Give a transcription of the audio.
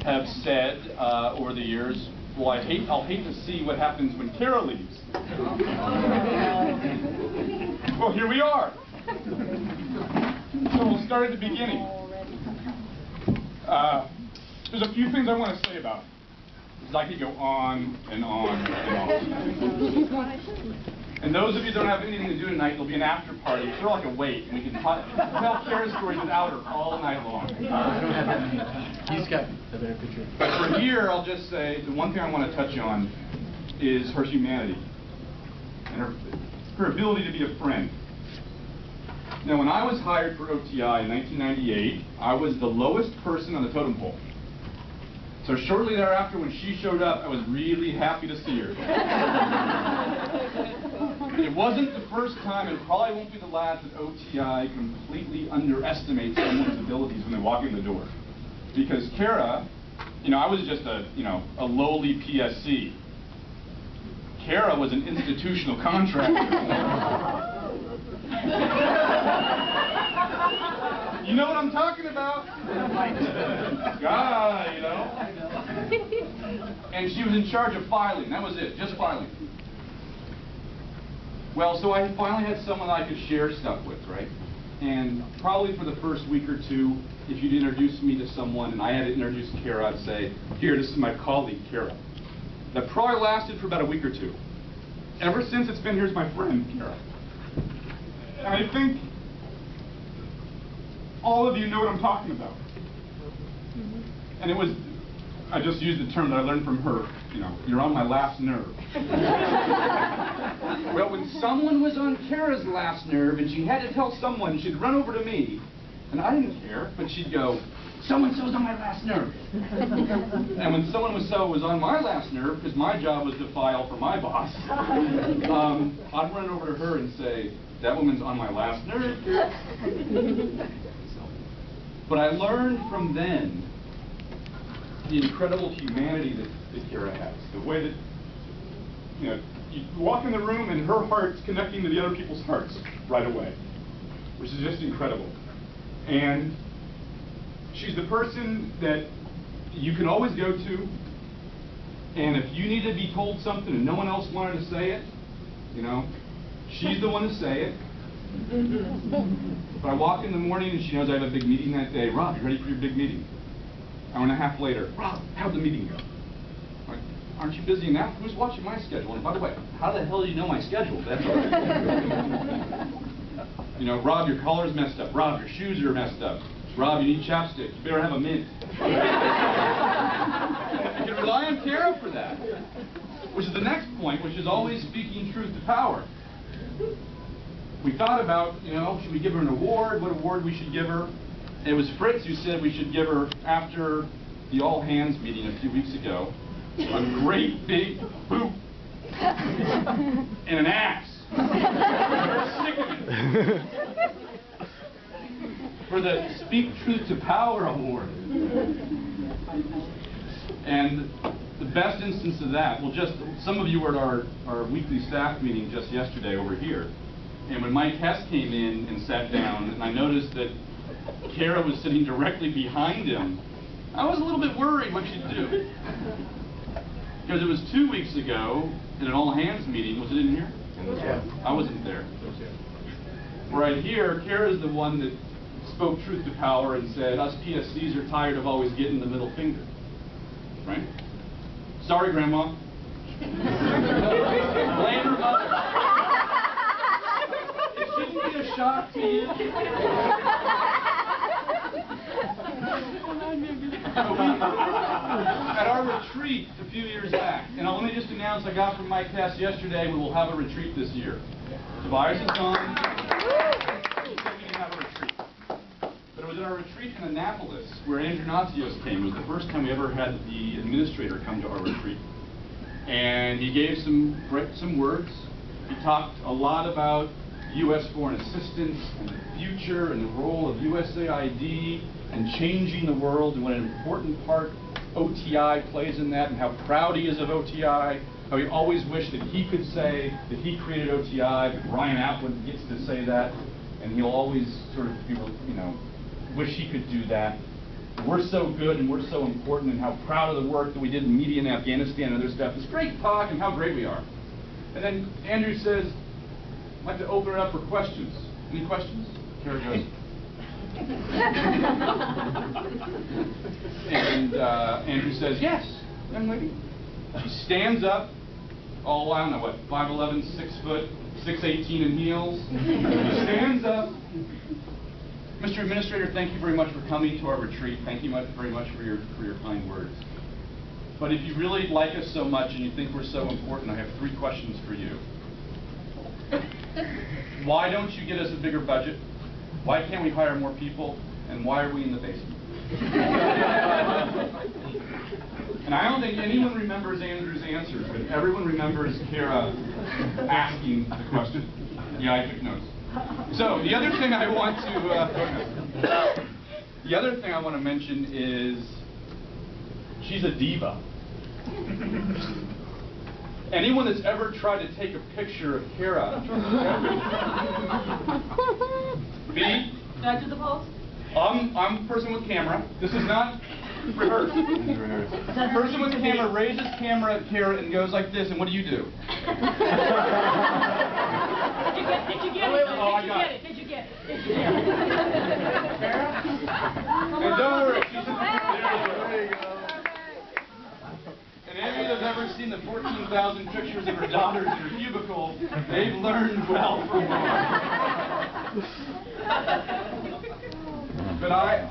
have said over the years, well, I'll hate to see what happens when Kara leaves. Well, here we are. So we'll start at the beginning. There's a few things I want to say about it, because I could go on and on and on. And those of you that don't have anything to do tonight, there'll be an after party. It's sort of like a wait, and we can tell Kara's stories without her all night long. I don't have that. He's got the better picture. But for here, I'll just say the one thing I want to touch on is her humanity and her ability to be a friend. Now, when I was hired for OTI in 1998, I was the lowest person on the totem pole. So shortly thereafter, when she showed up, I was really happy to see her. It wasn't the first time, and probably won't be the last, that OTI completely underestimates someone's abilities when they walk in the door. Because Kara, I was just a lowly PSC. Kara was an institutional contractor. You know what I'm talking about? And she was in charge of filing. That was it, just filing. Well, so I finally had someone I could share stuff with, right? And probably for the first week or two, if you'd introduce me to someone and I had to introduce Kara, I'd say, here, this is my colleague, Kara. That probably lasted for about a week or two. Ever since, it's been, here's my friend, Kara. And I think all of you know what I'm talking about. And it was, I just used the term that I learned from her, you're on my last nerve. Well, when someone was on Kara's last nerve and she had to tell someone, she'd run over to me, and I didn't care, but she'd go, so-and-so's on my last nerve. And when someone was on my last nerve, because my job was to file for my boss, I'd run over to her and say, that woman's on my last nerve. But I learned from then the incredible humanity that Kara has. The way that, you walk in the room and her heart's connecting to the other people's hearts right away, which is just incredible. And she's the person that you can always go to, and if you need to be told something and no one else wanted to say it, she's the one to say it. But I walk in the morning and she knows I have a big meeting that day. Rob, you ready for your big meeting? Hour and a half later, Rob, how'd the meeting go? Like, aren't you busy enough? Who's watching my schedule? And by the way, how the hell do you know my schedule? That's Rob, your collar's messed up. Rob, your shoes are messed up. Rob, you need chapstick. You better have a mint. You can rely on Kara for that. Which is the next point, which is always speaking truth to power. We thought about, should we give her an award? What award we should give her? And it was Fritz who said we should give her, after the all-hands meeting a few weeks ago, a great big boot and an axe. We're sick of it. For the Speak Truth to Power Award. And the best instance of that, well, some of you were at our weekly staff meeting just yesterday over here. And when Mike Hess came in and sat down, and I noticed that Kara was sitting directly behind him, I was a little bit worried what she'd do. Because it was 2 weeks ago in an all-hands meeting. Was it in here? Yeah. I wasn't there. Right here, Kara's the one that spoke truth to power and said, us PSCs are tired of always getting the middle finger. Right? Sorry, Grandma. Blame her mother. It shouldn't be a shock to you. At our retreat a few years back, and let me just announce, I got from Mike Hess yesterday, we will have a retreat this year. Tobias is gone. We can have a retreat. But it was at our retreat in Annapolis where Andrew Natsios came. It was the first time we ever had the administrator come to our retreat. And he gave some words. He talked a lot about U.S. foreign assistance and the future and the role of USAID and changing the world and what an important part OTI plays in that and how proud he is of OTI, how he always wished that he could say that he created OTI, but Ryan Atwood gets to say that, and he'll always sort of, wish he could do that. we're so good and we're so important and how proud of the work that we did in media in Afghanistan and other stuff. It's great talk and how great we are. And then Andrew says, I'd like to open it up for questions. Any questions? Kara goes. And Andrew says, yes, young lady. She stands up, all, I don't know what, 5'11", 6 foot, 6'18" in heels. She stands up. Mr. Administrator, thank you very much for coming to our retreat. Thank you very much for your kind words. But if you really like us so much and you think we're so important, I have 3 questions for you. Why don't you get us a bigger budget? Why can't we hire more people? And why are we in the basement? And I don't think anyone remembers Andrew's answers, but everyone remembers Kara asking the question. Yeah, I took notes. So the other thing I want to mention is she's a diva. Anyone that's ever tried to take a picture of Kara, B, Can I do the pose? I'm a person with camera. This is not rehearsed. Person with camera raises camera at Kara and goes like this, and what do you do? Did you get it? Oh, I got it. Did you get it? And don't worry, she's there you go. And any of you that's ever seen the 14,000 pictures of her daughters in her cubicle, they've learned well from her. But